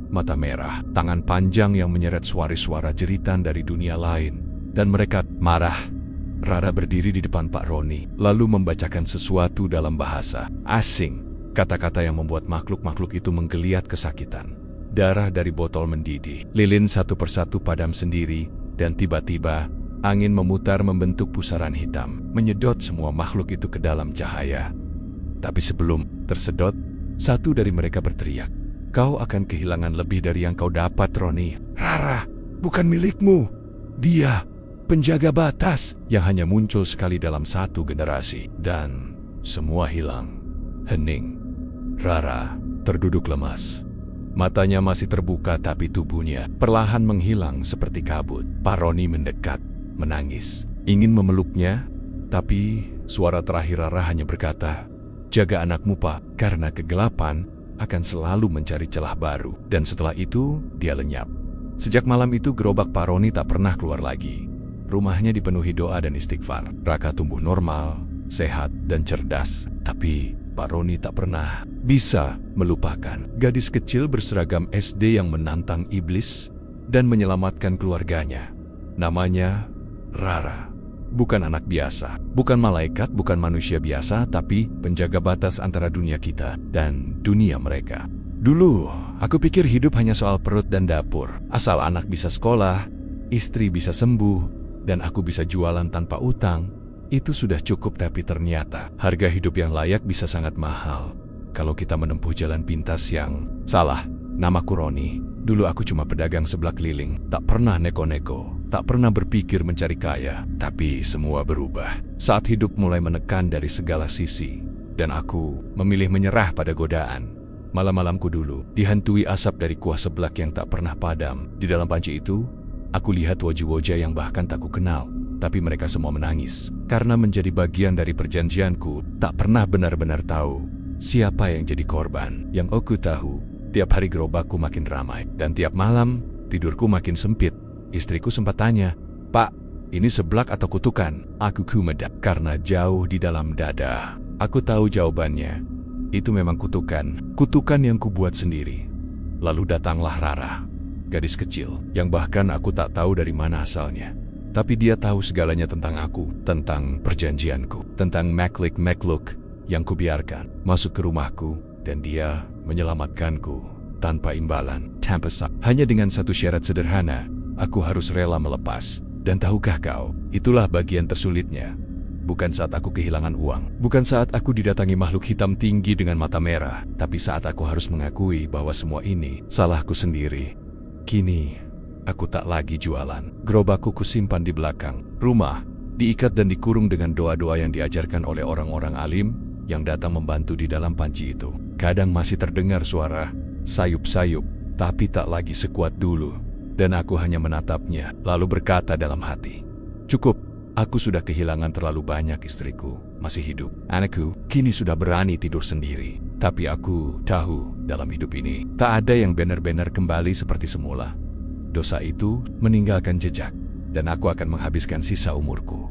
mata merah, tangan panjang yang menyeret suara-suara jeritan dari dunia lain, dan mereka marah. Rara berdiri di depan Pak Roni, lalu membacakan sesuatu dalam bahasa asing, kata-kata yang membuat makhluk-makhluk itu menggeliat kesakitan. Darah dari botol mendidih, lilin satu persatu padam sendiri, dan tiba-tiba angin memutar membentuk pusaran hitam, menyedot semua makhluk itu ke dalam cahaya. Tapi sebelum tersedot, satu dari mereka berteriak, "Kau akan kehilangan lebih dari yang kau dapat, Roni. Rara, bukan milikmu. Dia penjaga batas yang hanya muncul sekali dalam satu generasi." Dan semua hilang, hening. Rara terduduk lemas. Matanya masih terbuka tapi tubuhnya perlahan menghilang seperti kabut. Pak Roni mendekat, menangis, ingin memeluknya, tapi suara terakhir Rara hanya berkata, "Jaga anakmu, Pak, karena kegelapan akan selalu mencari celah baru." Dan setelah itu, dia lenyap. Sejak malam itu, gerobak Pak Roni tak pernah keluar lagi. Rumahnya dipenuhi doa dan istighfar. Raka tumbuh normal, sehat, dan cerdas. Tapi Pak Roni tak pernah bisa melupakan gadis kecil berseragam SD yang menantang iblis dan menyelamatkan keluarganya. Namanya Rara. Bukan anak biasa, bukan malaikat, bukan manusia biasa, tapi penjaga batas antara dunia kita dan dunia mereka. Dulu, aku pikir hidup hanya soal perut dan dapur. Asal anak bisa sekolah, istri bisa sembuh, dan aku bisa jualan tanpa utang, itu sudah cukup. Tapi ternyata harga hidup yang layak bisa sangat mahal kalau kita menempuh jalan pintas yang salah. Namaku Roni. Dulu aku cuma pedagang seblak keliling, tak pernah neko-neko, tak pernah berpikir mencari kaya. Tapi semua berubah saat hidup mulai menekan dari segala sisi, dan aku memilih menyerah pada godaan. Malam-malamku dulu dihantui asap dari kuah seblak yang tak pernah padam. Di dalam panci itu, aku lihat wajah-wajah yang bahkan tak ku kenal. Tapi mereka semua menangis, karena menjadi bagian dari perjanjianku. Tak pernah benar-benar tahu siapa yang jadi korban. Yang aku tahu, tiap hari gerobakku makin ramai, dan tiap malam tidurku makin sempit. Istriku sempat tanya, "Pak, ini seblak atau kutukan?" Aku kumedap karena jauh di dalam dada. Aku tahu jawabannya. Itu memang kutukan. Kutukan yang kubuat sendiri. Lalu datanglah Rara, gadis kecil, yang bahkan aku tak tahu dari mana asalnya. Tapi dia tahu segalanya tentang aku, tentang perjanjianku, tentang makhluk yang kubiarkan masuk ke rumahku, dan dia menyelamatkanku tanpa imbalan, tanpa hanya dengan satu syarat sederhana. Aku harus rela melepas. Dan tahukah kau, itulah bagian tersulitnya. Bukan saat aku kehilangan uang, bukan saat aku didatangi makhluk hitam tinggi dengan mata merah, tapi saat aku harus mengakui bahwa semua ini salahku sendiri. Kini aku tak lagi jualan. Gerobakku kusimpan di belakang rumah, diikat dan dikurung dengan doa-doa yang diajarkan oleh orang-orang alim yang datang membantu di dalam panci itu. Kadang masih terdengar suara sayup-sayup, tapi tak lagi sekuat dulu. Dan aku hanya menatapnya, lalu berkata dalam hati, "Cukup, Aku sudah kehilangan terlalu banyak istriku, masih hidup. Anakku, kini sudah berani tidur sendiri. Tapi aku tahu, dalam hidup ini, tak ada yang benar-benar kembali seperti semula. Dosa itu meninggalkan jejak, dan aku akan menghabiskan sisa umurku.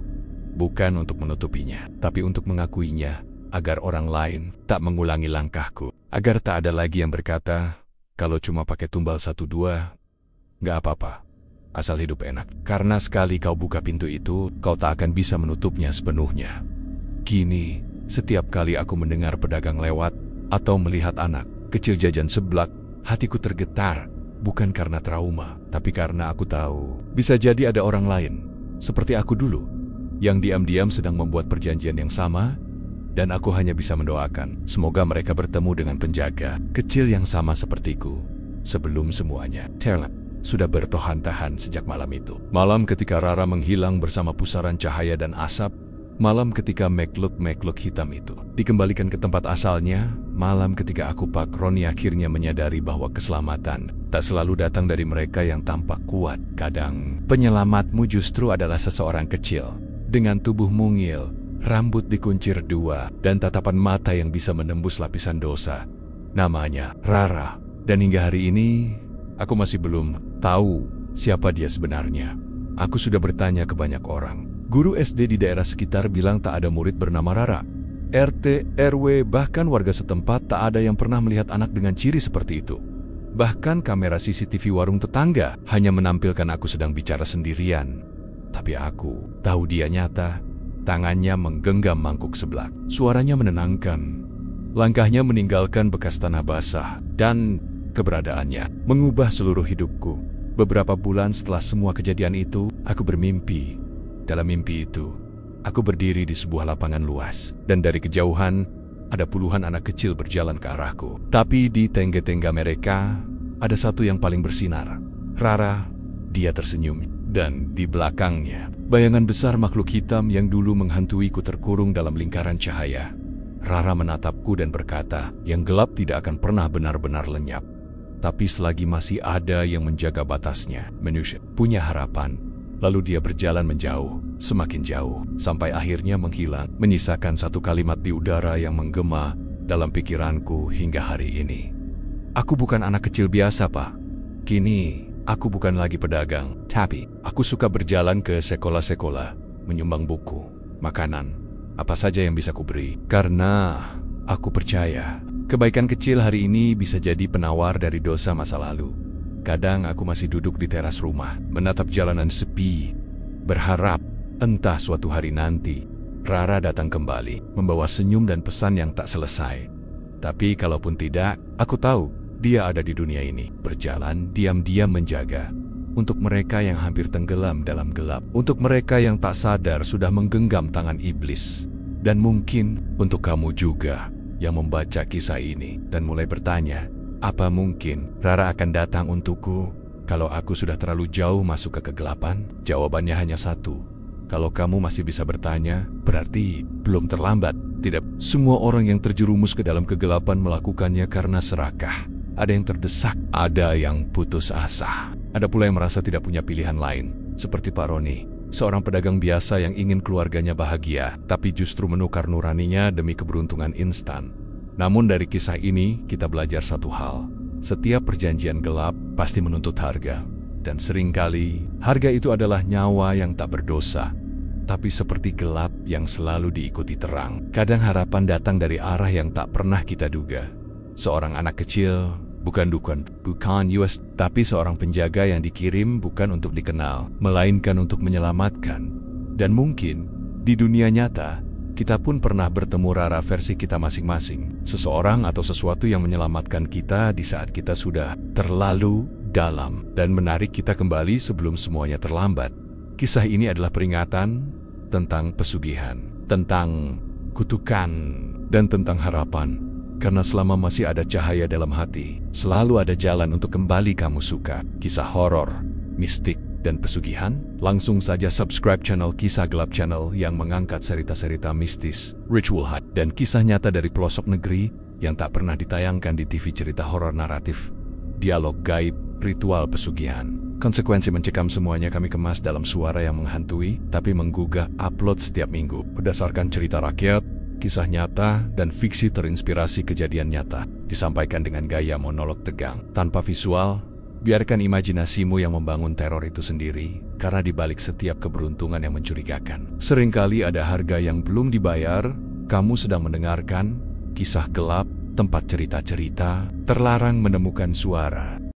Bukan untuk menutupinya, tapi untuk mengakuinya, agar orang lain tak mengulangi langkahku. Agar tak ada lagi yang berkata, kalau cuma pakai tumbal 1-2, nggak apa-apa. Asal hidup enak. Karena sekali kau buka pintu itu, kau tak akan bisa menutupnya sepenuhnya. Kini, setiap kali aku mendengar pedagang lewat, atau melihat anak kecil jajan seblak, hatiku tergetar. Bukan karena trauma, tapi karena aku tahu, bisa jadi ada orang lain, seperti aku dulu, yang diam-diam sedang membuat perjanjian yang sama, dan aku hanya bisa mendoakan, semoga mereka bertemu dengan penjaga kecil yang sama sepertiku. Sebelum semuanya, Terla sudah bertahan-tahan sejak malam itu. Malam ketika Rara menghilang bersama pusaran cahaya dan asap, malam ketika makhluk-makhluk hitam itu dikembalikan ke tempat asalnya, malam ketika aku Pak Roni akhirnya menyadari bahwa keselamatan tak selalu datang dari mereka yang tampak kuat. Kadang, penyelamatmu justru adalah seseorang kecil, dengan tubuh mungil, rambut dikuncir 2, dan tatapan mata yang bisa menembus lapisan dosa. Namanya Rara, dan hingga hari ini, aku masih belum tahu siapa dia sebenarnya. Aku sudah bertanya ke banyak orang. Guru SD di daerah sekitar bilang tak ada murid bernama Rara. RT, RW, bahkan warga setempat tak ada yang pernah melihat anak dengan ciri seperti itu. Bahkan kamera CCTV warung tetangga hanya menampilkan aku sedang bicara sendirian. Tapi aku tahu dia nyata. Tangannya menggenggam mangkuk seblak. Suaranya menenangkan. Langkahnya meninggalkan bekas tanah basah. Dan keberadaannya mengubah seluruh hidupku. Beberapa bulan setelah semua kejadian itu, aku bermimpi. Dalam mimpi itu, aku berdiri di sebuah lapangan luas. Dan dari kejauhan, ada puluhan anak kecil berjalan ke arahku. Tapi di tengga-tengga mereka, ada satu yang paling bersinar. Rara, dia tersenyum. Dan di belakangnya, bayangan besar makhluk hitam yang dulu menghantuiku terkurung dalam lingkaran cahaya. Rara menatapku dan berkata, yang gelap tidak akan pernah benar-benar lenyap. Tapi selagi masih ada yang menjaga batasnya, manusia punya harapan. Lalu dia berjalan menjauh, semakin jauh, sampai akhirnya menghilang, menyisakan satu kalimat di udara yang menggema dalam pikiranku hingga hari ini. Aku bukan anak kecil biasa, Pak. Kini, aku bukan lagi pedagang, tapi aku suka berjalan ke sekolah-sekolah, menyumbang buku, makanan, apa saja yang bisa kuberi. Karena aku percaya, kebaikan kecil hari ini bisa jadi penawar dari dosa masa lalu. Kadang aku masih duduk di teras rumah, menatap jalanan sepi, berharap entah suatu hari nanti, Rara datang kembali, membawa senyum dan pesan yang tak selesai. Tapi kalaupun tidak, aku tahu dia ada di dunia ini, berjalan diam-diam menjaga. Untuk mereka yang hampir tenggelam dalam gelap, untuk mereka yang tak sadar sudah menggenggam tangan iblis. Dan mungkin untuk kamu juga yang membaca kisah ini dan mulai bertanya, apa mungkin Rara akan datang untukku kalau aku sudah terlalu jauh masuk ke kegelapan? Jawabannya hanya satu. Kalau kamu masih bisa bertanya, berarti belum terlambat. Tidak, semua orang yang terjerumus ke dalam kegelapan melakukannya karena serakah. Ada yang terdesak, ada yang putus asa. Ada pula yang merasa tidak punya pilihan lain, seperti Pak Roni, seorang pedagang biasa yang ingin keluarganya bahagia, tapi justru menukar nuraninya demi keberuntungan instan. Namun dari kisah ini, kita belajar satu hal. Setiap perjanjian gelap pasti menuntut harga. Dan seringkali, harga itu adalah nyawa yang tak berdosa. Tapi seperti gelap yang selalu diikuti terang. Kadang harapan datang dari arah yang tak pernah kita duga. Seorang anak kecil, bukan US, tapi seorang penjaga yang dikirim bukan untuk dikenal, melainkan untuk menyelamatkan. Dan mungkin, di dunia nyata, kita pun pernah bertemu Rara versi kita masing-masing. Seseorang atau sesuatu yang menyelamatkan kita di saat kita sudah terlalu dalam dan menarik kita kembali sebelum semuanya terlambat. Kisah ini adalah peringatan tentang pesugihan, tentang kutukan, dan tentang harapan. Karena selama masih ada cahaya dalam hati, selalu ada jalan untuk kembali kamu suka. Kisah horor, mistik, dan pesugihan? Langsung saja subscribe channel Kisah Gelap Channel yang mengangkat cerita-cerita mistis, ritual hut, dan kisah nyata dari pelosok negeri yang tak pernah ditayangkan di TV cerita horor naratif, dialog gaib, ritual pesugihan. Konsekuensi mencekam semuanya kami kemas dalam suara yang menghantui, tapi menggugah upload setiap minggu. Berdasarkan cerita rakyat, kisah nyata, dan fiksi terinspirasi kejadian nyata, disampaikan dengan gaya monolog tegang. Tanpa visual, biarkan imajinasimu yang membangun teror itu sendiri, karena di balik setiap keberuntungan yang mencurigakan, seringkali ada harga yang belum dibayar. Kamu sedang mendengarkan kisah gelap, tempat cerita-cerita terlarang menemukan suara.